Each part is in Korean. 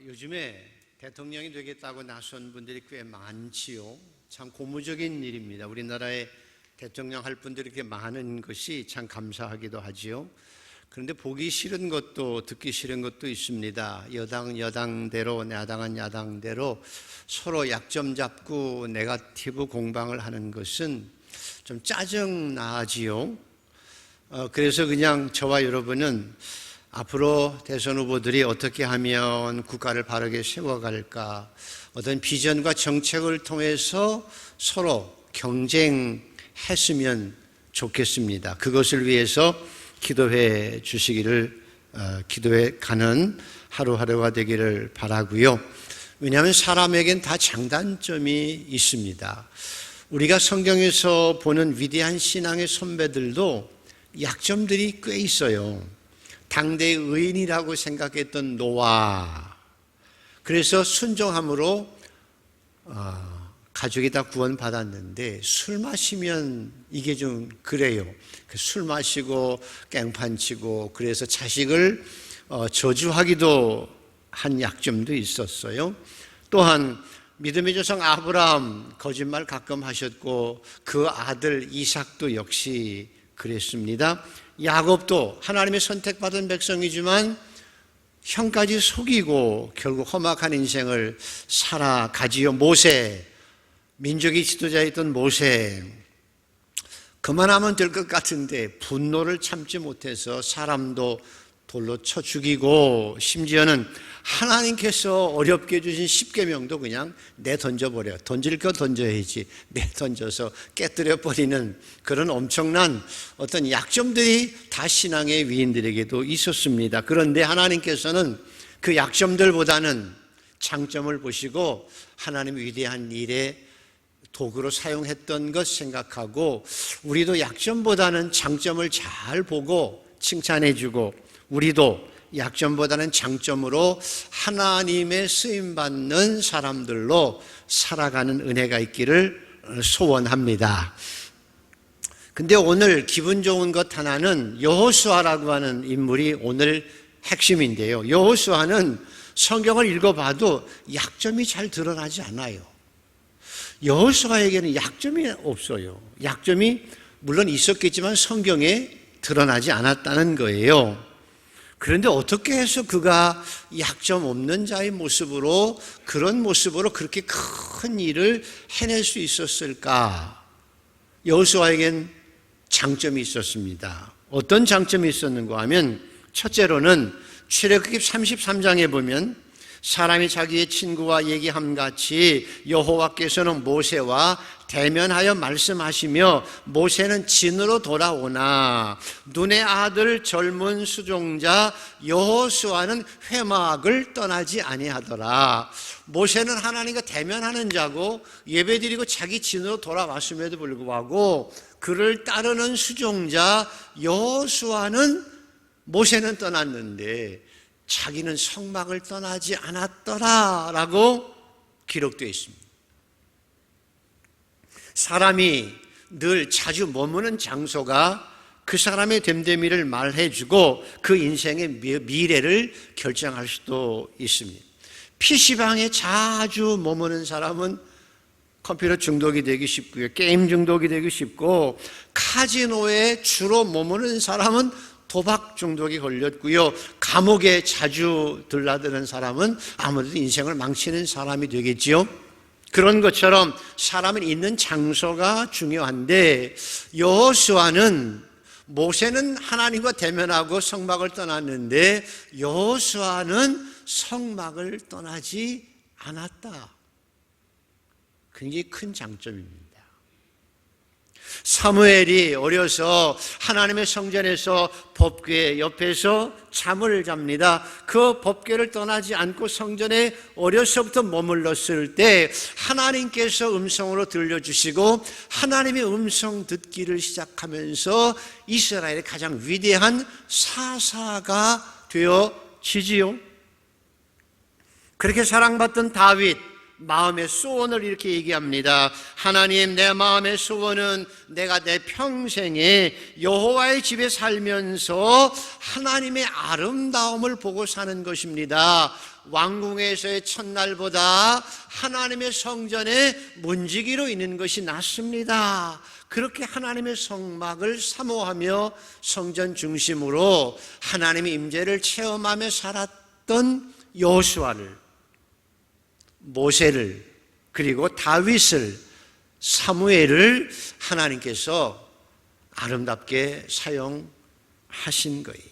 요즘에 대통령이 되겠다고 나선 분들이 꽤 많지요. 참 고무적인 일입니다. 우리나라에 대통령 할 분들이 이렇게 많은 것이 참 감사하기도 하지요. 그런데 보기 싫은 것도 듣기 싫은 것도 있습니다. 여당 여당대로, 야당은 야당대로 서로 약점 잡고 네거티브 공방을 하는 것은 좀 짜증나지요. 그래서 그냥 저와 여러분은 앞으로 대선 후보들이 어떻게 하면 국가를 바르게 세워갈까, 어떤 비전과 정책을 통해서 서로 경쟁했으면 좋겠습니다. 그것을 위해서 기도해 주시기를, 기도해 가는 하루하루가 되기를 바라고요. 왜냐하면 사람에겐 다 장단점이 있습니다. 우리가 성경에서 보는 위대한 신앙의 선배들도 약점들이 꽤 있어요. 당대의 의인이라고 생각했던 노아, 그래서 순종함으로 가족이 다 구원받았는데 술 마시면 이게 좀 그래요. 술 마시고 깽판치고 그래서 자식을 저주하기도 한 약점도 있었어요. 또한 믿음의 조상 아브라함 거짓말 가끔 하셨고 그 아들 이삭도 역시 그랬습니다. 야곱도 하나님의 선택받은 백성이지만 형까지 속이고 결국 험악한 인생을 살아가지요. 모세, 민족의 지도자였던 모세, 그만하면 될 것 같은데 분노를 참지 못해서 사람도 돌로 쳐 죽이고 심지어는 하나님께서 어렵게 주신 십계명도 그냥 내던져버려. 던질 거 던져야지 내던져서 깨뜨려 버리는 그런 엄청난 어떤 약점들이 다 신앙의 위인들에게도 있었습니다. 그런데 하나님께서는 그 약점들보다는 장점을 보시고 하나님의 위대한 일에 도구로 사용했던 것 생각하고 우리도 약점보다는 장점을 잘 보고 칭찬해주고 우리도 약점보다는 장점으로 하나님의 쓰임받는 사람들로 살아가는 은혜가 있기를 소원합니다. 근데 오늘 기분 좋은 것 하나는 여호수아라고 하는 인물이 오늘 핵심인데요. 여호수아는 성경을 읽어봐도 약점이 잘 드러나지 않아요. 여호수아에게는 약점이 없어요. 약점이 물론 있었겠지만 성경에 드러나지 않았다는 거예요. 그런데 어떻게 해서 그가 약점 없는 자의 모습으로 그런 모습으로 그렇게 큰 일을 해낼 수 있었을까? 여호수아에겐 장점이 있었습니다. 어떤 장점이 있었는가 하면 첫째로는 출애굽기 33장에 보면 사람이 자기의 친구와 얘기함같이 여호와께서는 모세와 대면하여 말씀하시며 모세는 진으로 돌아오나 눈의 아들 젊은 수종자 여호수아는 회막을 떠나지 아니하더라. 모세는 하나님과 대면하는 자고 예배드리고 자기 진으로 돌아왔음에도 불구하고 그를 따르는 수종자 여호수아는 모세는 떠났는데 자기는 성막을 떠나지 않았더라라고 기록되어 있습니다. 사람이 늘 자주 머무는 장소가 그 사람의 됨됨이를 말해주고 그 인생의 미래를 결정할 수도 있습니다. PC방에 자주 머무는 사람은 컴퓨터 중독이 되기 쉽고요. 게임 중독이 되기 쉽고 카지노에 주로 머무는 사람은 도박 중독이 걸렸고요. 감옥에 자주 들락드는 사람은 아무래도 인생을 망치는 사람이 되겠지요. 그런 것처럼 사람은 있는 장소가 중요한데 여호수아는 모세는 하나님과 대면하고 성막을 떠났는데 여호수아는 성막을 떠나지 않았다. 굉장히 큰 장점입니다. 사무엘이 어려서 하나님의 성전에서 법궤 옆에서 잠을 잡니다. 그 법궤를 떠나지 않고 성전에 어려서부터 머물렀을 때 하나님께서 음성으로 들려주시고 하나님의 음성 듣기를 시작하면서 이스라엘의 가장 위대한 사사가 되어지지요. 그렇게 사랑받던 다윗 마음의 소원을 이렇게 얘기합니다. 하나님, 내 마음의 소원은 내가 내 평생에 여호와의 집에 살면서 하나님의 아름다움을 보고 사는 것입니다. 왕궁에서의 첫날보다 하나님의 성전에 문지기로 있는 것이 낫습니다. 그렇게 하나님의 성막을 사모하며 성전 중심으로 하나님의 임재를 체험하며 살았던 여호수아를, 모세를, 그리고 다윗을, 사무엘을 하나님께서 아름답게 사용하신 거예요.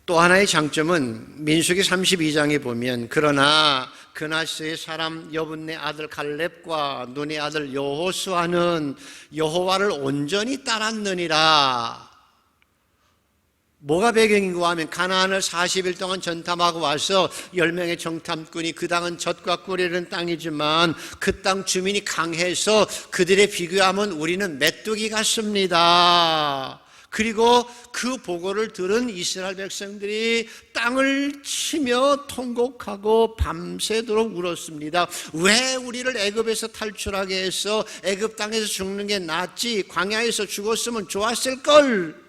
또 하나의 장점은 민수기 32장에 보면 그러나 그나스의 사람 여분네 아들 갈렙과 눈의 아들 여호수아는 여호와를 온전히 따랐느니라. 뭐가 배경인가 하면 가나안을 40일 동안 전탐하고 와서 10명의 정탐꾼이 그 땅은 젖과 꿀이 흐르는 땅이지만 그 땅 주민이 강해서 그들에 비교하면 우리는 메뚜기 같습니다. 그리고 그 보고를 들은 이스라엘 백성들이 땅을 치며 통곡하고 밤새도록 울었습니다. 왜 우리를 애굽에서 탈출하게 해서 애굽 땅에서 죽는 게 낫지, 광야에서 죽었으면 좋았을 걸,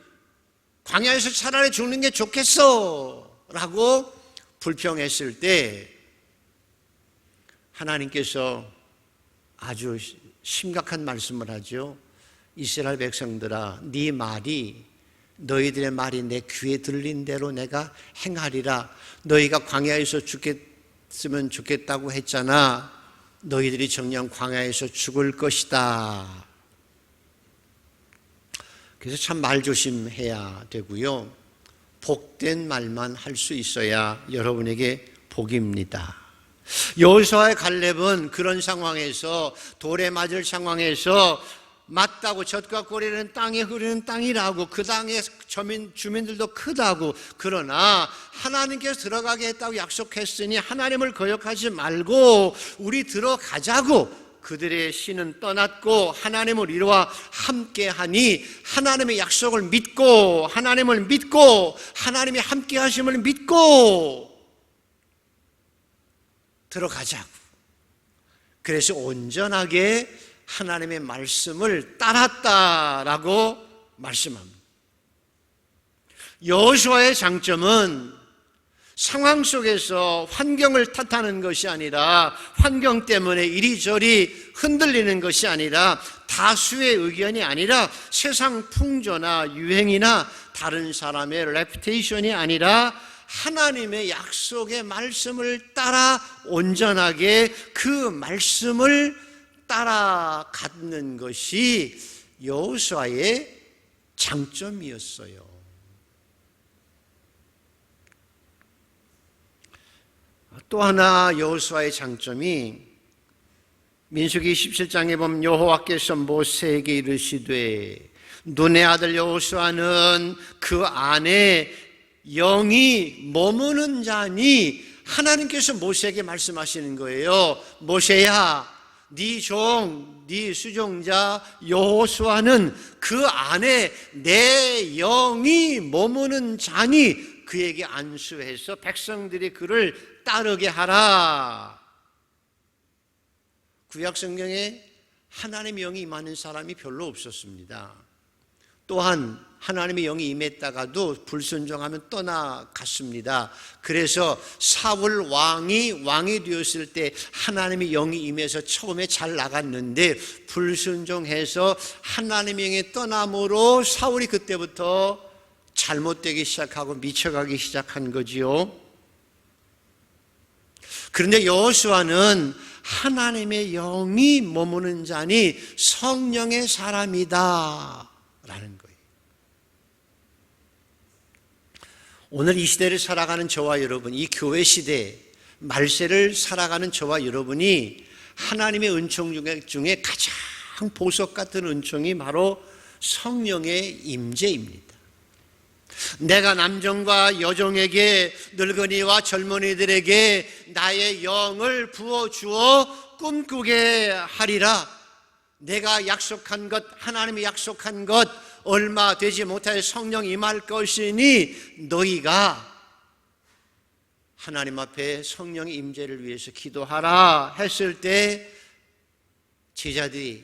광야에서 차라리 죽는 게 좋겠어 라고 불평했을 때 하나님께서 아주 심각한 말씀을 하죠. 이스라엘 백성들아, 네 말이, 너희들의 말이 내 귀에 들린 대로 내가 행하리라. 너희가 광야에서 죽겠으면 좋겠다고 했잖아. 너희들이 정녕 광야에서 죽을 것이다. 그래서 참 말 조심해야 되고요. 복된 말만 할 수 있어야 여러분에게 복입니다. 여호수아의 갈렙은 그런 상황에서, 돌에 맞을 상황에서 맞다고, 젖과 꿀이는 땅에 흐르는 땅이라고, 그 땅의 주민들도 크다고, 그러나 하나님께서 들어가게 했다고 약속했으니 하나님을 거역하지 말고 우리 들어가자고 그들의 신은 떠났고 하나님을 이루어 함께하니 하나님의 약속을 믿고, 하나님을 믿고, 하나님의 함께하심을 믿고 들어가자고. 그래서 온전하게 하나님의 말씀을 따랐다라고 말씀합니다. 여호수아의 장점은 상황 속에서 환경을 탓하는 것이 아니라, 환경 때문에 이리저리 흔들리는 것이 아니라, 다수의 의견이 아니라, 세상 풍조나 유행이나 다른 사람의 레퓨테이션이 아니라 하나님의 약속의 말씀을 따라 온전하게 그 말씀을 따라가는 것이 여호수아의 장점이었어요. 또 하나 여호수아의 장점이 민수기 17장에 보면 여호와께서 모세에게 이르시되 눈의 아들 여호수아는 그 안에 영이 머무는 자니, 하나님께서 모세에게 말씀하시는 거예요. 모세야, 네 종, 네 수종자 여호수아는 그 안에 내 영이 머무는 자니 그에게 안수해서 백성들이 그를 따르게 하라. 구약 성경에 하나님의 영이 임하는 사람이 별로 없었습니다. 또한 하나님의 영이 임했다가도 불순종하면 떠나갔습니다. 그래서 사울 왕이 되었을 때 하나님의 영이 임해서 처음에 잘 나갔는데 불순종해서 하나님의 영이 떠남으로 사울이 그때부터 잘못되기 시작하고 미쳐가기 시작한 거지요. 그런데 여호수아는 하나님의 영이 머무는 자니 성령의 사람이다 라는 거예요. 오늘 이 시대를 살아가는 저와 여러분, 이 교회 시대 말세를 살아가는 저와 여러분이 하나님의 은총 중에 가장 보석 같은 은총이 바로 성령의 임재입니다. 내가 남종과 여종에게, 늙은이와 젊은이들에게 나의 영을 부어주어 꿈꾸게 하리라. 내가 약속한 것, 하나님이 약속한 것, 얼마 되지 못하여 성령 임할 것이니 너희가 하나님 앞에 성령의 임재를 위해서 기도하라 했을 때 제자들이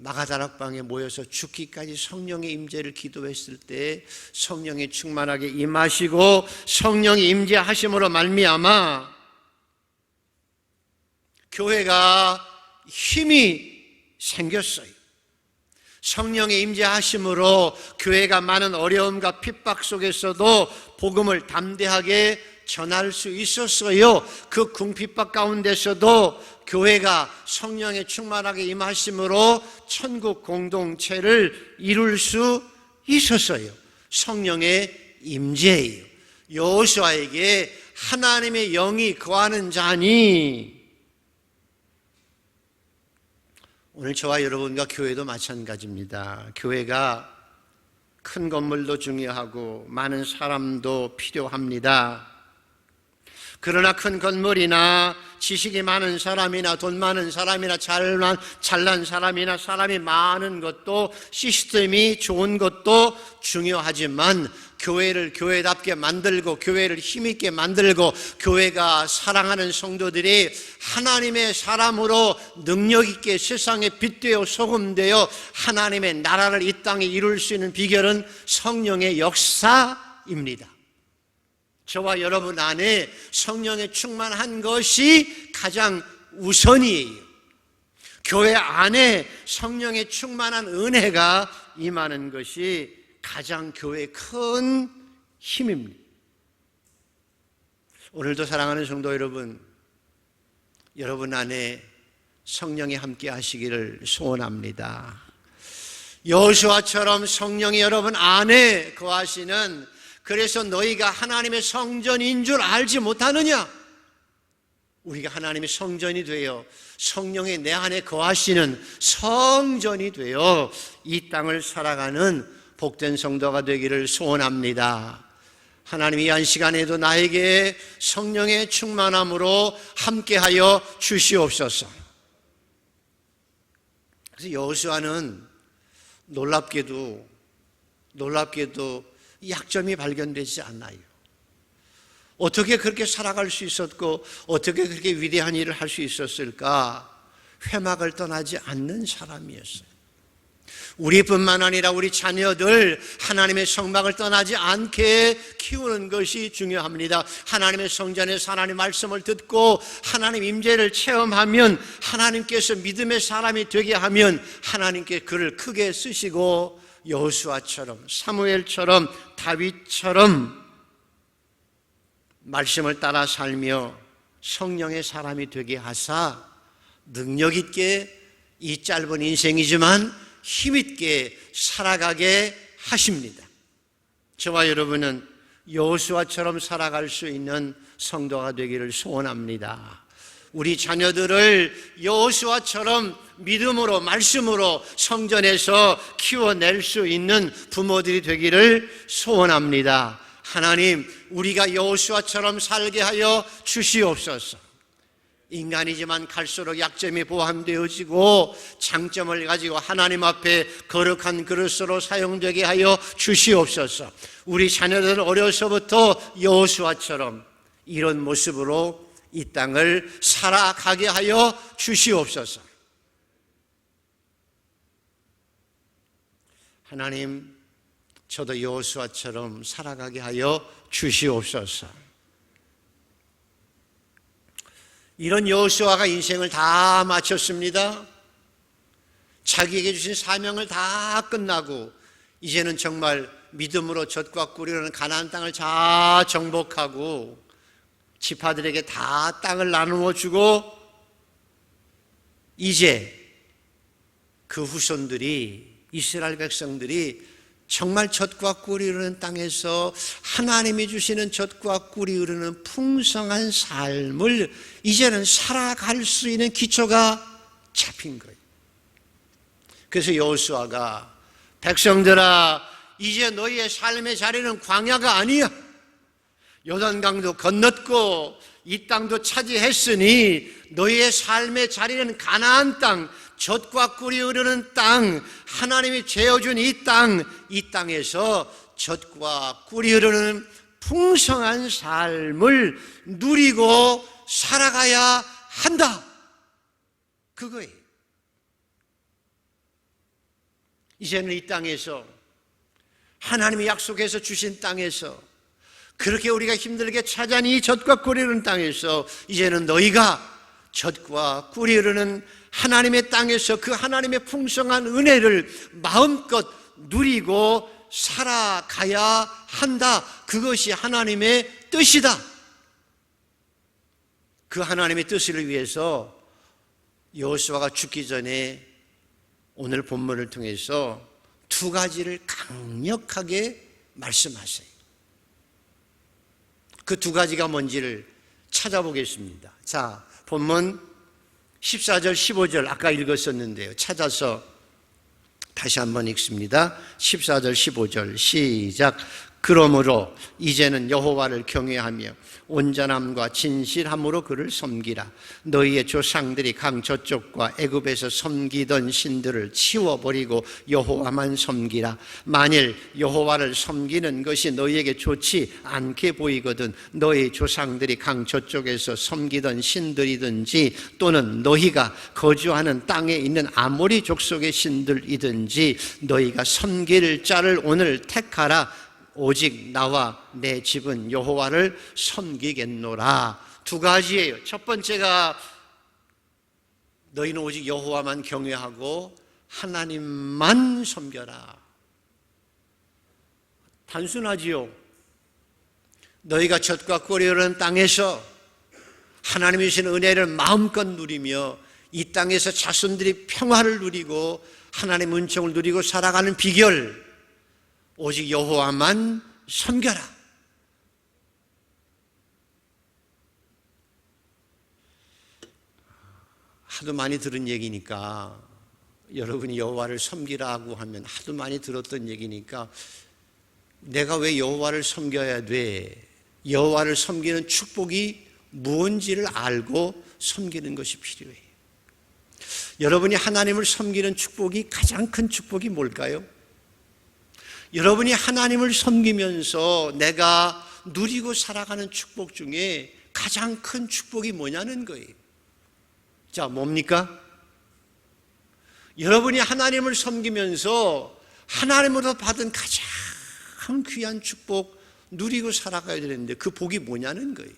마가다락방에 모여서 죽기까지 성령의 임재를 기도했을 때 성령이 충만하게 임하시고 성령이 임재하심으로 말미암아 교회가 힘이 생겼어요. 성령의 임재하심으로 교회가 많은 어려움과 핍박 속에서도 복음을 담대하게 전할 수 있었어요. 그 궁핍박 가운데서도 교회가 성령의 충만하게 임하심으로 천국 공동체를 이룰 수 있었어요. 성령의 임재예요. 여호수아에게 하나님의 영이 거하는 자니, 오늘 저와 여러분과 교회도 마찬가지입니다. 교회가 큰 건물도 중요하고 많은 사람도 필요합니다. 그러나 큰 건물이나 지식이 많은 사람이나 돈 많은 사람이나 잘난 사람이나 사람이 많은 것도 시스템이 좋은 것도 중요하지만 교회를 교회답게 만들고 교회를 힘있게 만들고 교회가 사랑하는 성도들이 하나님의 사람으로 능력있게 세상에 빛되어 소금되어 하나님의 나라를 이 땅에 이룰 수 있는 비결은 성령의 역사입니다. 저와 여러분 안에 성령의 충만한 것이 가장 우선이에요. 교회 안에 성령의 충만한 은혜가 임하는 것이 가장 교회의 큰 힘입니다. 오늘도 사랑하는 성도 여러분, 여러분 안에 성령이 함께 하시기를 소원합니다. 여호수아처럼 성령이 여러분 안에 거하시는, 그래서 너희가 하나님의 성전인 줄 알지 못하느냐? 우리가 하나님의 성전이 되어 성령이 내 안에 거하시는 성전이 되어 이 땅을 살아가는 복된 성도가 되기를 소원합니다. 하나님이 이 한 시간에도 나에게 성령의 충만함으로 함께하여 주시옵소서. 그래서 여호수아는 놀랍게도 약점이 발견되지 않아요. 어떻게 그렇게 살아갈 수 있었고 어떻게 그렇게 위대한 일을 할 수 있었을까? 회막을 떠나지 않는 사람이었어요. 우리뿐만 아니라 우리 자녀들 하나님의 성막을 떠나지 않게 키우는 것이 중요합니다. 하나님의 성전에서 하나님 말씀을 듣고 하나님 임재를 체험하면, 하나님께서 믿음의 사람이 되게 하면 하나님께 그를 크게 쓰시고 여호수아처럼, 사무엘처럼, 다윗처럼 말씀을 따라 살며 성령의 사람이 되게 하사 능력 있게 이 짧은 인생이지만 힘있게 살아가게 하십니다. 저와 여러분은 여호수아처럼 살아갈 수 있는 성도가 되기를 소원합니다. 우리 자녀들을 여호수아처럼 믿음으로 말씀으로 성전에서 키워낼 수 있는 부모들이 되기를 소원합니다. 하나님, 우리가 여호수아처럼 살게 하여 주시옵소서. 인간이지만 갈수록 약점이 보완되어지고 장점을 가지고 하나님 앞에 거룩한 그릇으로 사용되게 하여 주시옵소서. 우리 자녀들은 어려서부터 여호수아처럼 이런 모습으로 이 땅을 살아가게 하여 주시옵소서. 하나님, 저도 여호수아처럼 살아가게 하여 주시옵소서. 이런 여호수아가 인생을 다 마쳤습니다. 자기에게 주신 사명을 다 끝나고 이제는 정말 믿음으로 젖과 꿀이 흐르는 가나안 땅을 다 정복하고 지파들에게 다 땅을 나누어 주고, 이제 그 후손들이, 이스라엘 백성들이 정말 젖과 꿀이 흐르는 땅에서 하나님이 주시는 젖과 꿀이 흐르는 풍성한 삶을 이제는 살아갈 수 있는 기초가 잡힌 거예요. 그래서 여호수아가 백성들아, 이제 너희의 삶의 자리는 광야가 아니야. 요단강도 건넜고 이 땅도 차지했으니 너희의 삶의 자리는 가나안 땅, 젖과 꿀이 흐르는 땅, 하나님이 재어준 이 땅, 이 땅에서 젖과 꿀이 흐르는 풍성한 삶을 누리고 살아가야 한다. 그거예요. 이제는 이 땅에서 하나님이 약속해서 주신 땅에서 그렇게 우리가 힘들게 찾아낸 이 젖과 꿀이 흐르는 땅에서 이제는 너희가 젖과 꿀이 흐르는 하나님의 땅에서 그 하나님의 풍성한 은혜를 마음껏 누리고 살아가야 한다. 그것이 하나님의 뜻이다. 그 하나님의 뜻을 위해서 여호수아가 죽기 전에 오늘 본문을 통해서 두 가지를 강력하게 말씀하세요. 그 두 가지가 뭔지를 찾아보겠습니다. 자, 본문 14절 15절 아까 읽었었는데요. 찾아서 다시 한번 읽습니다. 14절 15절 시작. 그러므로 이제는 여호와를 경외하며 온전함과 진실함으로 그를 섬기라. 너희의 조상들이 강 저쪽과 애굽에서 섬기던 신들을 치워버리고 여호와만 섬기라. 만일 여호와를 섬기는 것이 너희에게 좋지 않게 보이거든 너희 조상들이 강 저쪽에서 섬기던 신들이든지 또는 너희가 거주하는 땅에 있는 아모리 족속의 신들이든지 너희가 섬길 자를 오늘 택하라. 오직 나와 내 집은 여호와를 섬기겠노라. 두 가지예요. 첫 번째가 너희는 오직 여호와만 경외하고 하나님만 섬겨라. 단순하지요. 너희가 젖과 꿀이 흐르는 땅에서 하나님이 주신 은혜를 마음껏 누리며 이 땅에서 자손들이 평화를 누리고 하나님의 은총을 누리고 살아가는 비결, 오직 여호와만 섬겨라. 하도 많이 들은 얘기니까 여러분이 여호와를 섬기라고 하면 하도 많이 들었던 얘기니까 내가 왜 여호와를 섬겨야 돼? 여호와를 섬기는 축복이 무엇인지를 알고 섬기는 것이 필요해요. 여러분이 하나님을 섬기는 축복이 가장 큰 축복이 뭘까요? 여러분이 하나님을 섬기면서 내가 누리고 살아가는 축복 중에 가장 큰 축복이 뭐냐는 거예요. 자, 뭡니까? 여러분이 하나님을 섬기면서 하나님으로부터 받은 가장 귀한 축복 누리고 살아가야 되는데 그 복이 뭐냐는 거예요.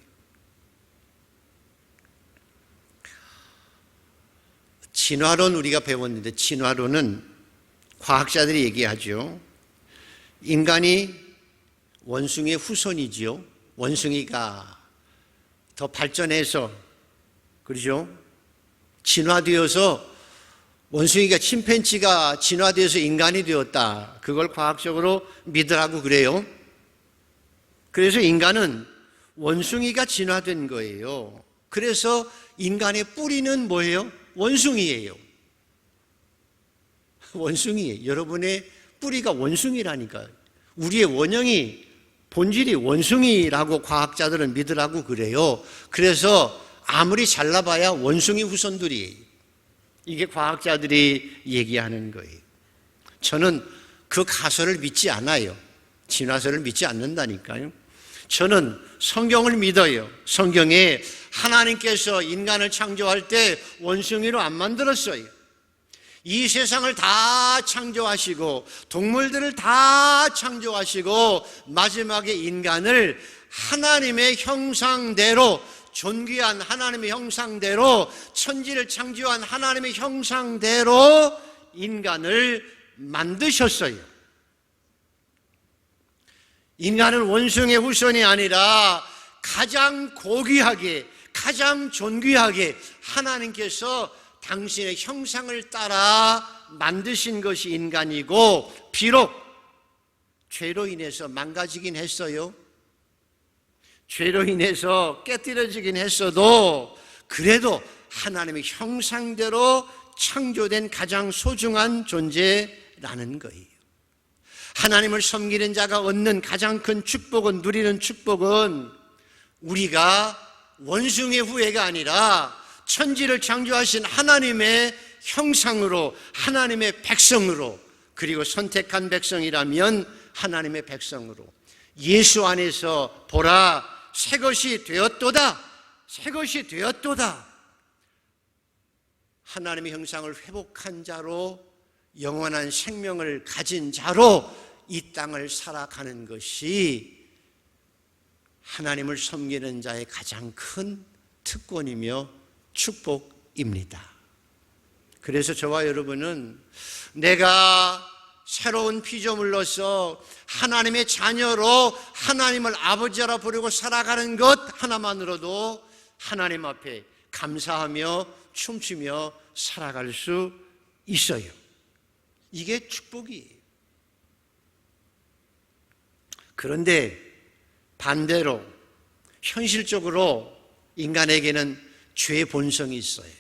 진화론 우리가 배웠는데 진화론은 과학자들이 얘기하죠. 인간이 원숭이의 후손이지요. 원숭이가 더 발전해서, 그렇죠? 진화되어서 원숭이가 침팬지가 진화되어서 인간이 되었다. 그걸 과학적으로 믿으라고 그래요. 그래서 인간은 원숭이가 진화된 거예요. 그래서 인간의 뿌리는 뭐예요? 원숭이예요. 원숭이예요. 여러분의 뿌리가 원숭이라니까요. 우리의 원형이 본질이 원숭이라고 과학자들은 믿으라고 그래요. 그래서 아무리 잘나봐야 원숭이 후손들이에요. 이게 과학자들이 얘기하는 거예요. 저는 그 가설을 믿지 않아요. 진화설을 믿지 않는다니까요. 저는 성경을 믿어요. 성경에 하나님께서 인간을 창조할 때 원숭이로 안 만들었어요. 이 세상을 다 창조하시고 동물들을 다 창조하시고 마지막에 인간을 하나님의 형상대로, 존귀한 하나님의 형상대로, 천지를 창조한 하나님의 형상대로 인간을 만드셨어요. 인간은 원숭이의 후손이 아니라 가장 고귀하게, 가장 존귀하게 하나님께서 당신의 형상을 따라 만드신 것이 인간이고, 비록 죄로 인해서 망가지긴 했어요. 죄로 인해서 깨뜨려지긴 했어도 그래도 하나님의 형상대로 창조된 가장 소중한 존재라는 거예요. 하나님을 섬기는 자가 얻는 가장 큰 축복은, 누리는 축복은 우리가 원숭이의 후예가 아니라 천지를 창조하신 하나님의 형상으로, 하나님의 백성으로, 그리고 선택한 백성이라면 하나님의 백성으로, 예수 안에서 보라 새것이 되었도다, 새것이 되었도다, 하나님의 형상을 회복한 자로 영원한 생명을 가진 자로 이 땅을 살아가는 것이 하나님을 섬기는 자의 가장 큰 특권이며 축복입니다. 그래서 저와 여러분은 내가 새로운 피조물로서 하나님의 자녀로 하나님을 아버지라 부르고 살아가는 것 하나만으로도 하나님 앞에 감사하며 춤추며 살아갈 수 있어요. 이게 축복이에요. 그런데 반대로 현실적으로 인간에게는 죄의 본성이 있어요.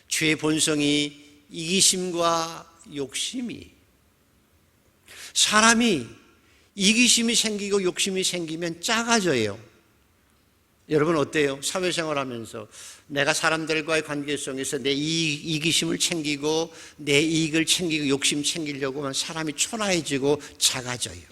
죄의 본성이 이기심과 욕심이, 사람이 이기심이 생기고 욕심이 생기면 작아져요. 여러분 어때요? 사회생활 하면서 내가 사람들과의 관계성에서 내 이기심을 챙기고 내 이익을 챙기고 욕심 챙기려고 하면 사람이 초라해지고 작아져요.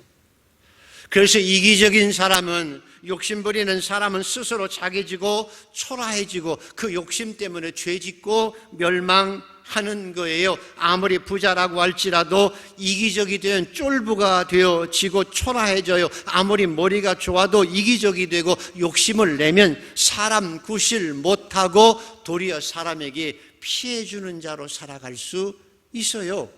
그래서 이기적인 사람은, 욕심 부리는 사람은 스스로 작아지고 초라해지고 그 욕심 때문에 죄짓고 멸망하는 거예요. 아무리 부자라고 할지라도 이기적이 되면 쫄부가 되어지고 초라해져요. 아무리 머리가 좋아도 이기적이 되고 욕심을 내면 사람 구실 못하고 도리어 사람에게 피해주는 자로 살아갈 수 있어요.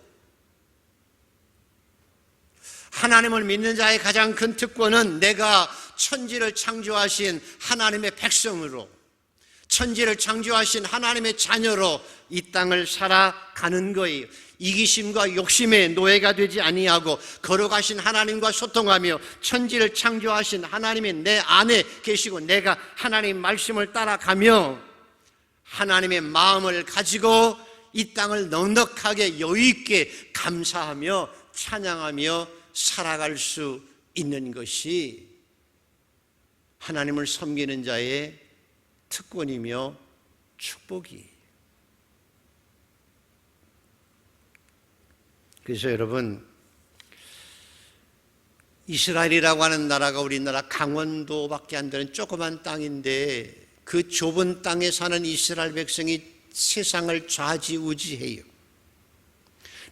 하나님을 믿는 자의 가장 큰 특권은 내가 천지를 창조하신 하나님의 백성으로, 천지를 창조하신 하나님의 자녀로 이 땅을 살아가는 거예요. 이기심과 욕심의 노예가 되지 아니하고 걸어가신 하나님과 소통하며 천지를 창조하신 하나님이 내 안에 계시고 내가 하나님 말씀을 따라가며 하나님의 마음을 가지고 이 땅을 넉넉하게 여유있게 감사하며 찬양하며 살아갈 수 있는 것이 하나님을 섬기는 자의 특권이며 축복이에요. 그래서 여러분, 이스라엘이라고 하는 나라가 우리나라 강원도밖에 안 되는 조그만 땅인데 그 좁은 땅에 사는 이스라엘 백성이 세상을 좌지우지해요.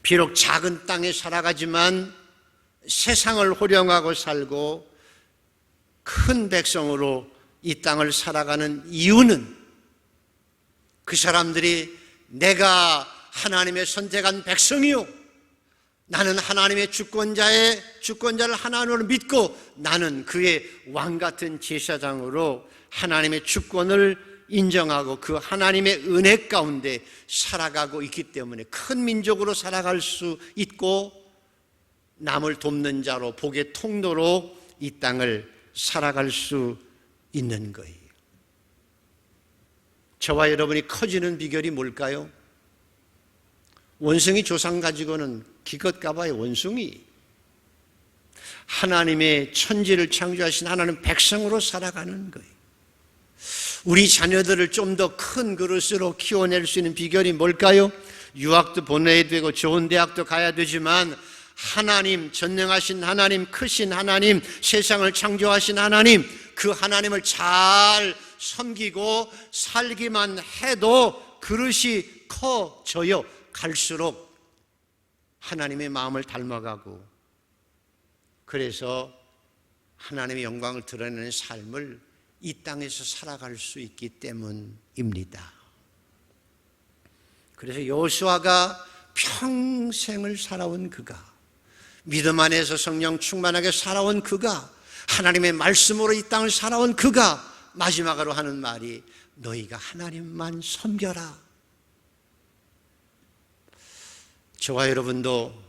비록 작은 땅에 살아가지만 세상을 호령하고 살고 큰 백성으로 이 땅을 살아가는 이유는 그 사람들이 내가 하나님의 선택한 백성이요, 나는 하나님의 주권자를 하나님으로 믿고 나는 그의 왕같은 제사장으로 하나님의 주권을 인정하고 그 하나님의 은혜 가운데 살아가고 있기 때문에 큰 민족으로 살아갈 수 있고 남을 돕는 자로, 복의 통로로 이 땅을 살아갈 수 있는 거예요. 저와 여러분이 커지는 비결이 뭘까요? 원숭이 조상 가지고는 기껏 가봐야 원숭이. 하나님의 천지를 창조하신 하나님 백성으로 살아가는 거예요. 우리 자녀들을 좀 더 큰 그릇으로 키워낼 수 있는 비결이 뭘까요? 유학도 보내야 되고 좋은 대학도 가야 되지만 하나님, 전능하신 하나님, 크신 하나님, 세상을 창조하신 하나님, 그 하나님을 잘 섬기고 살기만 해도 그릇이 커져요. 갈수록 하나님의 마음을 닮아가고, 그래서 하나님의 영광을 드러내는 삶을 이 땅에서 살아갈 수 있기 때문입니다. 그래서 여호수아가 평생을 살아온 그가, 믿음 안에서 성령 충만하게 살아온 그가, 하나님의 말씀으로 이 땅을 살아온 그가 마지막으로 하는 말이 너희가 하나님만 섬겨라. 저와 여러분도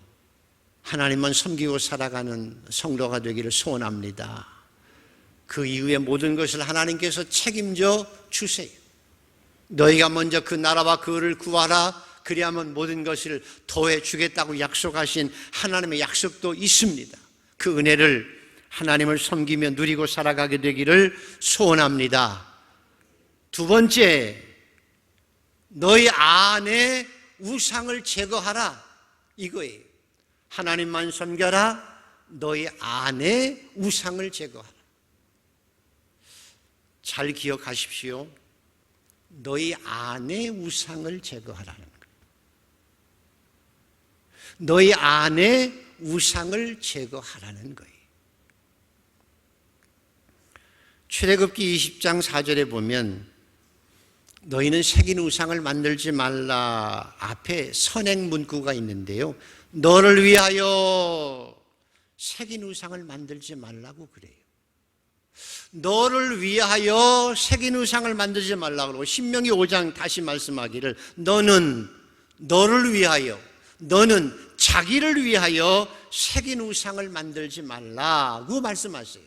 하나님만 섬기고 살아가는 성도가 되기를 소원합니다. 그 이후에 모든 것을 하나님께서 책임져 주세요. 너희가 먼저 그 나라와 그를 구하라. 그리하면 모든 것을 더해 주겠다고 약속하신 하나님의 약속도 있습니다. 그 은혜를 하나님을 섬기며 누리고 살아가게 되기를 소원합니다. 두 번째, 너희 안에 우상을 제거하라, 이거예요. 하나님만 섬겨라. 너희 안에 우상을 제거하라. 잘 기억하십시오. 너희 안에 우상을 제거하라는 거예요. 너희 안에 우상을 제거하라는 거예요. 출애굽기 20장 4절에 보면 너희는 새긴 우상을 만들지 말라 앞에 선행 문구가 있는데요, 너를 위하여 새긴 우상을 만들지 말라고 그래요. 너를 위하여 새긴 우상을 만들지 말라고 그러고, 신명기 5장 다시 말씀하기를 너는 너를 위하여, 너는 자기를 위하여 새긴 우상을 만들지 말라고 말씀하세요.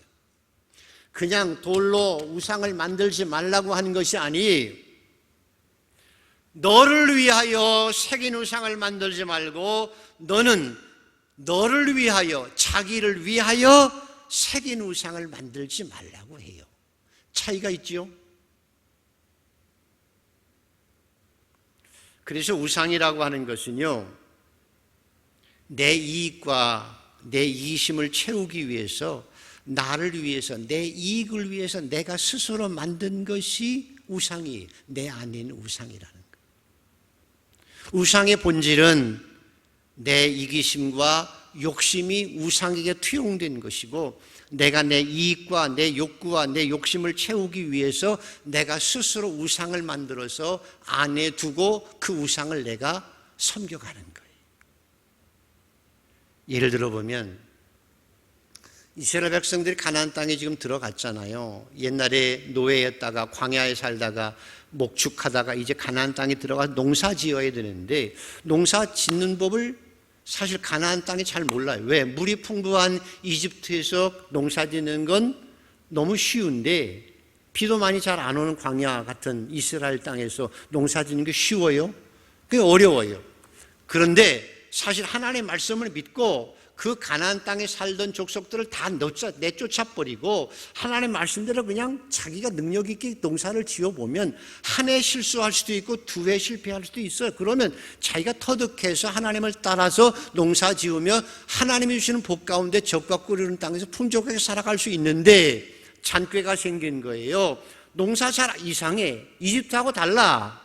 그냥 돌로 우상을 만들지 말라고 하는 것이 아니, 너를 위하여 새긴 우상을 만들지 말고 너는 너를 위하여, 자기를 위하여 새긴 우상을 만들지 말라고 해요. 차이가 있지요? 그래서 우상이라고 하는 것은요, 내 이익과 내 이기심을 채우기 위해서, 나를 위해서, 내 이익을 위해서 내가 스스로 만든 것이 우상이 내 안에 있는 우상이라는 거예요. 우상의 본질은 내 이기심과 욕심이 우상에게 투영된 것이고, 내가 내 이익과 내 욕구와 내 욕심을 채우기 위해서 내가 스스로 우상을 만들어서 안에 두고 그 우상을 내가 섬겨가는 거예요. 예를 들어보면 이스라엘 백성들이 가나안 땅에 지금 들어갔잖아요. 옛날에 노예였다가 광야에 살다가 목축하다가 이제 가나안 땅에 들어가 농사 지어야 되는데, 농사 짓는 법을 사실 가나안 땅에 잘 몰라요. 왜? 물이 풍부한 이집트에서 농사 짓는 건 너무 쉬운데, 비도 많이 잘 안 오는 광야 같은 이스라엘 땅에서 농사 짓는 게 쉬워요? 그게 어려워요. 그런데 사실 하나님의 말씀을 믿고 그 가나안 땅에 살던 족속들을 다 내쫓아버리고 하나님의 말씀대로 그냥 자기가 능력 있게 농사를 지어보면 한 해 실수할 수도 있고 두 해 실패할 수도 있어요. 그러면 자기가 터득해서 하나님을 따라서 농사 지으며 하나님이 주시는 복 가운데 적과 꿀이는 땅에서 풍족하게 살아갈 수 있는데, 잔꾀가 생긴 거예요. 농사 잘 이상해. 이집트하고 달라.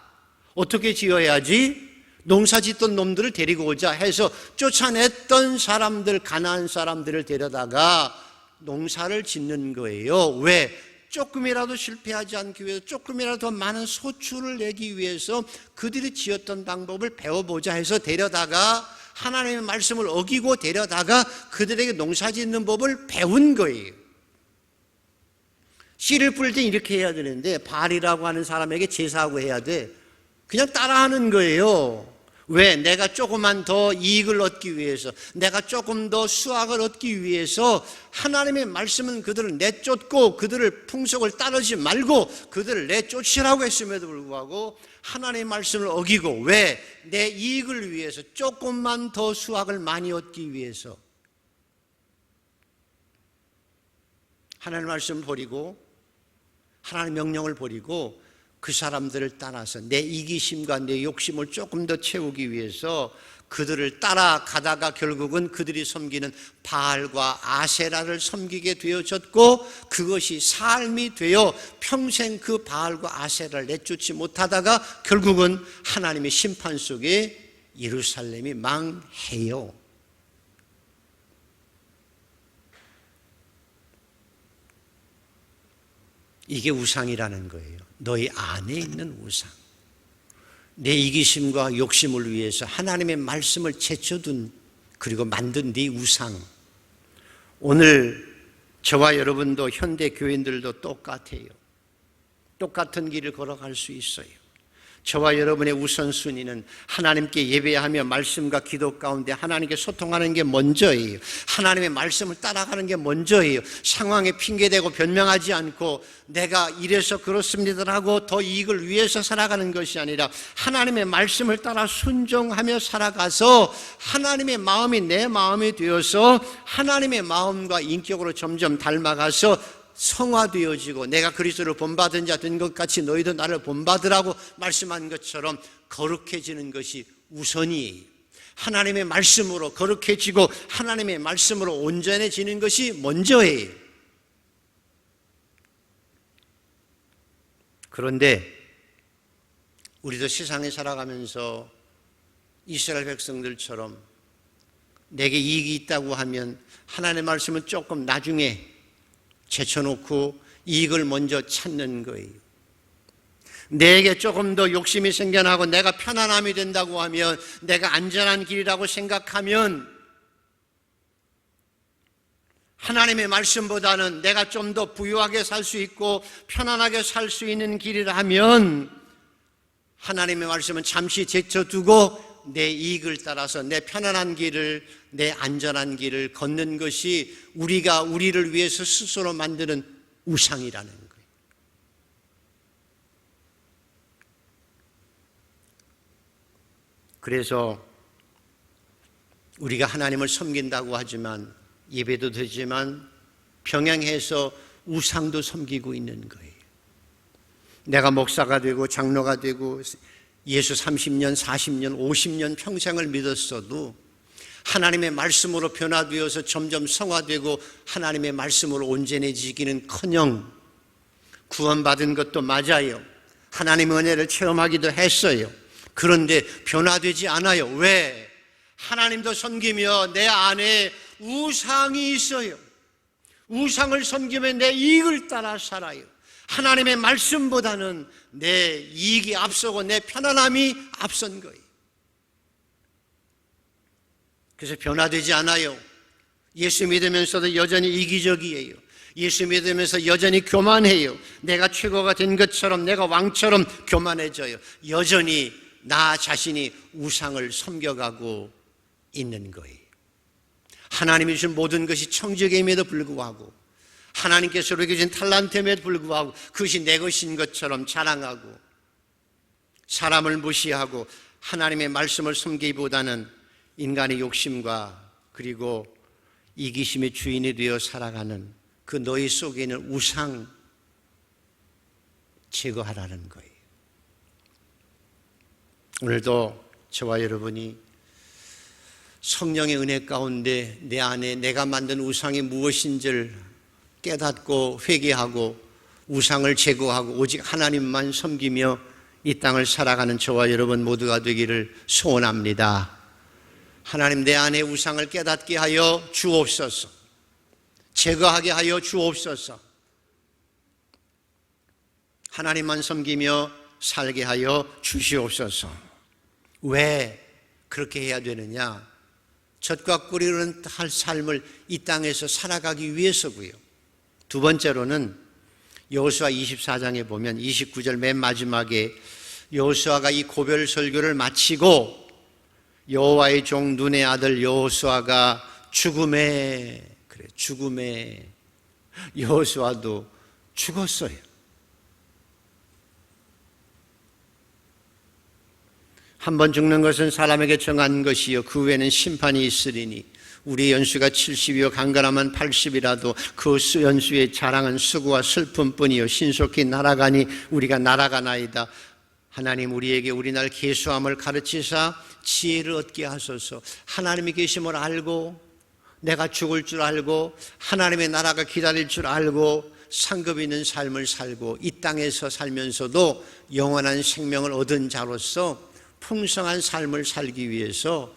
어떻게 지어야지? 농사 짓던 놈들을 데리고 오자 해서 쫓아냈던 사람들, 가나안 사람들을 데려다가 농사를 짓는 거예요. 왜? 조금이라도 실패하지 않기 위해서, 조금이라도 더 많은 소출을 내기 위해서 그들이 지었던 방법을 배워보자 해서 데려다가 하나님의 말씀을 어기고 데려다가 그들에게 농사 짓는 법을 배운 거예요. 씨를 뿌릴 때 이렇게 해야 되는데 바알이라고 하는 사람에게 제사하고 해야 돼. 그냥 따라하는 거예요. 왜? 내가 조금만 더 이익을 얻기 위해서, 내가 조금 더 수확을 얻기 위해서 하나님의 말씀은 그들을 내쫓고 그들을 풍속을 따르지 말고 그들을 내쫓으라고 했음에도 불구하고 하나님의 말씀을 어기고, 왜? 내 이익을 위해서, 조금만 더 수확을 많이 얻기 위해서 하나님의 말씀을 버리고 하나님의 명령을 버리고 그 사람들을 따라서 내 이기심과 내 욕심을 조금 더 채우기 위해서 그들을 따라가다가 결국은 그들이 섬기는 바알과 아세라를 섬기게 되어졌고, 그것이 삶이 되어 평생 그 바알과 아세라를 내쫓지 못하다가 결국은 하나님의 심판 속에 예루살렘이 망해요. 이게 우상이라는 거예요. 너희 안에 있는 우상. 내 이기심과 욕심을 위해서 하나님의 말씀을 제쳐둔, 그리고 만든 네 우상. 오늘 저와 여러분도, 현대 교인들도 똑같아요. 똑같은 길을 걸어갈 수 있어요. 저와 여러분의 우선순위는 하나님께 예배하며 말씀과 기도 가운데 하나님께 소통하는 게 먼저예요. 하나님의 말씀을 따라가는 게 먼저예요. 상황에 핑계대고 변명하지 않고 내가 이래서 그렇습니다라고 더 이익을 위해서 살아가는 것이 아니라 하나님의 말씀을 따라 순종하며 살아가서 하나님의 마음이 내 마음이 되어서 하나님의 마음과 인격으로 점점 닮아가서 성화되어지고, 내가 그리스도를 본받은 자 된 것 같이 너희도 나를 본받으라고 말씀한 것처럼 거룩해지는 것이 우선이에요. 하나님의 말씀으로 거룩해지고 하나님의 말씀으로 온전해지는 것이 먼저예요. 그런데 우리도 세상에 살아가면서 이스라엘 백성들처럼 내게 이익이 있다고 하면 하나님의 말씀은 조금 나중에 제쳐놓고 이익을 먼저 찾는 거예요. 내게 조금 더 욕심이 생겨나고 내가 편안함이 된다고 하면, 내가 안전한 길이라고 생각하면 하나님의 말씀보다는 내가 좀 더 부유하게 살 수 있고 편안하게 살 수 있는 길이라면 하나님의 말씀은 잠시 제쳐두고 내 이익을 따라서 내 편안한 길을, 내 안전한 길을 걷는 것이 우리가 우리를 위해서 스스로 만드는 우상이라는 거예요. 그래서 우리가 하나님을 섬긴다고 하지만, 예배도 되지만 병행해서 우상도 섬기고 있는 거예요. 내가 목사가 되고 장로가 되고 예수 30년, 40년, 50년 평생을 믿었어도 하나님의 말씀으로 변화되어서 점점 성화되고 하나님의 말씀으로 온전해지기는커녕 구원받은 것도 맞아요. 하나님의 은혜를 체험하기도 했어요. 그런데 변화되지 않아요. 왜? 하나님도 섬기며 내 안에 우상이 있어요. 우상을 섬기면 내 이익을 따라 살아요. 하나님의 말씀보다는 내 이익이 앞서고 내 편안함이 앞선 거예요. 그래서 변화되지 않아요. 예수 믿으면서도 여전히 이기적이에요. 예수 믿으면서 여전히 교만해요. 내가 최고가 된 것처럼, 내가 왕처럼 교만해져요. 여전히 나 자신이 우상을 섬겨가고 있는 거예요. 하나님이 주신 모든 것이 청지기임에도 불구하고, 하나님께서 우리에게 주신 탈란트임에도 불구하고 그것이 내 것인 것처럼 자랑하고, 사람을 무시하고 하나님의 말씀을 섬기기보다는 인간의 욕심과 그리고 이기심의 주인이 되어 살아가는 그 너희 속에 있는 우상 제거하라는 거예요. 오늘도 저와 여러분이 성령의 은혜 가운데 내 안에 내가 만든 우상이 무엇인지를 깨닫고 회개하고 우상을 제거하고 오직 하나님만 섬기며 이 땅을 살아가는 저와 여러분 모두가 되기를 소원합니다. 하나님, 내 안에 우상을 깨닫게 하여 주옵소서. 제거하게 하여 주옵소서. 하나님만 섬기며 살게 하여 주시옵소서. 왜 그렇게 해야 되느냐? 젖과 꿀이는 할 삶을 이 땅에서 살아가기 위해서고요. 두 번째로는 여호수아 24장에 보면 29절 맨 마지막에 여호수아가 이 고별 설교를 마치고 여호와의 종 눈의 아들 여호수아가 죽음에 여호수아도 죽었어요. 한번 죽는 것은 사람에게 정한 것이요 그 후에는 심판이 있으리니 우리의 연수가 70이요 강건하면 80이라도 그 연수의 자랑은 수고와 슬픔뿐이요 신속히 날아가니 우리가 날아가나이다. 하나님, 우리에게 우리 날 계수함을 가르치사 지혜를 얻게 하소서. 하나님이 계심을 알고 내가 죽을 줄 알고 하나님의 나라가 기다릴 줄 알고 상급 있는 삶을 살고 이 땅에서 살면서도 영원한 생명을 얻은 자로서 풍성한 삶을 살기 위해서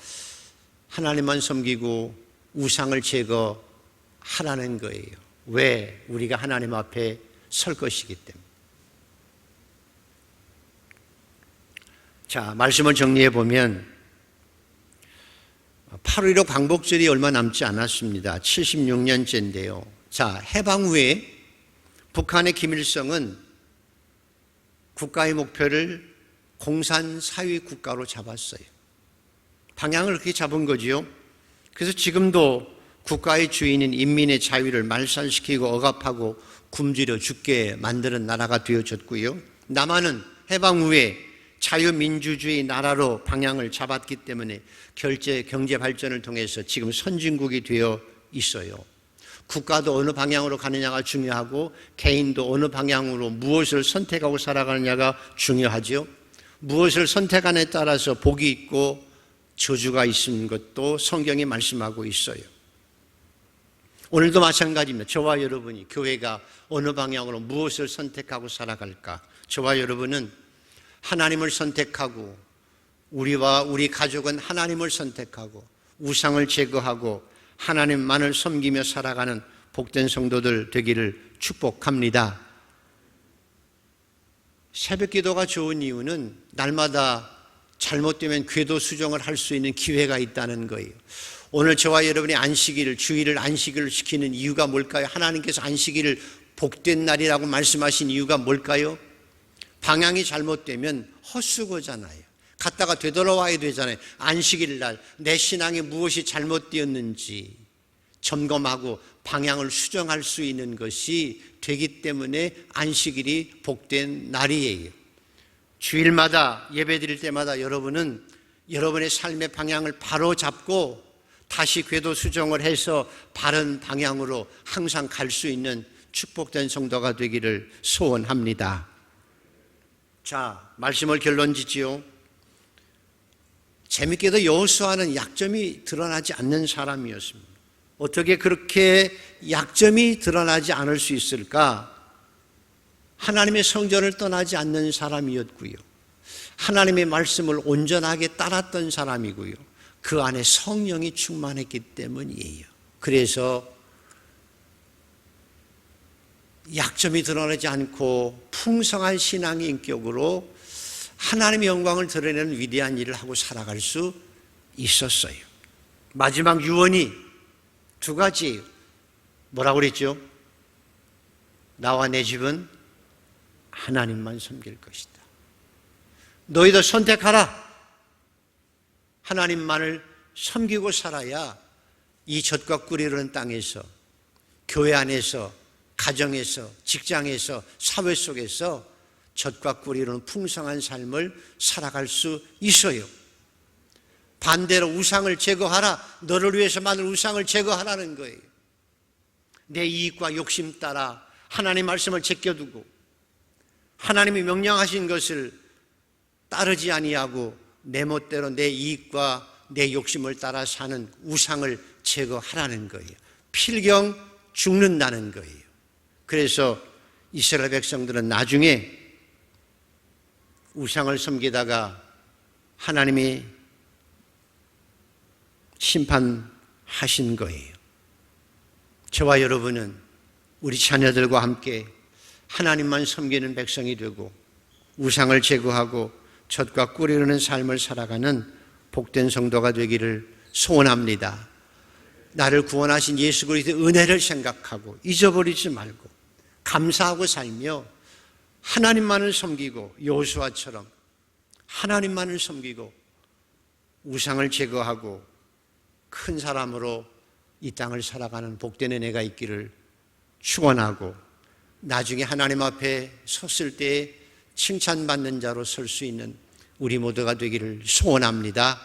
하나님만 섬기고 우상을 제거하라는 거예요. 왜? 우리가 하나님 앞에 설 것이기 때문에. 자, 말씀을 정리해 보면 8.15 광복절이 얼마 남지 않았습니다. 76년째인데요. 자, 해방 후에 북한의 김일성은 국가의 목표를 공산사회 국가로 잡았어요. 방향을 그렇게 잡은 거지요. 그래서 지금도 국가의 주인인 인민의 자유를 말살시키고 억압하고 굶주려 죽게 만드는 나라가 되어졌고요. 남한은 해방 후에 자유민주주의 나라로 방향을 잡았기 때문에 경제 발전을 통해서 지금 선진국이 되어 있어요. 국가도 어느 방향으로 가느냐가 중요하고 개인도 어느 방향으로 무엇을 선택하고 살아가느냐가 중요하죠. 무엇을 선택하느냐에 따라서 복이 있고 저주가 있는 것도 성경이 말씀하고 있어요. 오늘도 마찬가지입니다. 저와 여러분이 교회가 어느 방향으로 무엇을 선택하고 살아갈까? 저와 여러분은 하나님을 선택하고 우리와 우리 가족은 하나님을 선택하고 우상을 제거하고 하나님만을 섬기며 살아가는 복된 성도들 되기를 축복합니다. 새벽 기도가 좋은 이유는 날마다 잘못되면 궤도 수정을 할 수 있는 기회가 있다는 거예요. 오늘 저와 여러분이 안식일을, 주일을 안식일을 지키는 이유가 뭘까요? 하나님께서 안식일을 복된 날이라고 말씀하신 이유가 뭘까요? 방향이 잘못되면 헛수고잖아요. 갔다가 되돌아와야 되잖아요. 안식일 날 내 신앙에 무엇이 잘못되었는지 점검하고 방향을 수정할 수 있는 것이 되기 때문에 안식일이 복된 날이에요. 주일마다 예배 드릴 때마다 여러분은 여러분의 삶의 방향을 바로 잡고 다시 궤도 수정을 해서 바른 방향으로 항상 갈 수 있는 축복된 성도가 되기를 소원합니다. 자, 말씀을 결론 짓지요. 재밌게도 여호수아는 약점이 드러나지 않는 사람이었습니다. 어떻게 그렇게 약점이 드러나지 않을 수 있을까? 하나님의 성전을 떠나지 않는 사람이었고요. 하나님의 말씀을 온전하게 따랐던 사람이고요. 그 안에 성령이 충만했기 때문이에요. 그래서 약점이 드러나지 않고 풍성한 신앙의 인격으로 하나님의 영광을 드러내는 위대한 일을 하고 살아갈 수 있었어요. 마지막 유언이 두 가지예요. 뭐라고 그랬죠? 나와 내 집은 하나님만 섬길 것이다. 너희도 선택하라. 하나님만을 섬기고 살아야 이 젖과 꿀이 흐르는 땅에서, 교회 안에서, 가정에서, 직장에서, 사회 속에서 젖과 꿀이 흐르는 풍성한 삶을 살아갈 수 있어요. 반대로 우상을 제거하라. 너를 위해서 만든 우상을 제거하라는 거예요. 내 이익과 욕심 따라 하나님 말씀을 제껴두고 하나님이 명령하신 것을 따르지 아니하고 내 멋대로 내 이익과 내 욕심을 따라 사는 우상을 제거하라는 거예요. 필경 죽는다는 거예요. 그래서 이스라엘 백성들은 나중에 우상을 섬기다가 하나님이 심판하신 거예요. 저와 여러분은 우리 자녀들과 함께 하나님만 섬기는 백성이 되고 우상을 제거하고 젖과 꿀이 흐르는 삶을 살아가는 복된 성도가 되기를 소원합니다. 나를 구원하신 예수 그리스도의 은혜를 생각하고 잊어버리지 말고 감사하고 살며 하나님만을 섬기고 여호수아처럼 하나님만을 섬기고 우상을 제거하고 큰 사람으로 이 땅을 살아가는 복된 은혜가 있기를 축원하고 나중에 하나님 앞에 섰을 때에 칭찬받는 자로 설 수 있는 우리 모두가 되기를 소원합니다.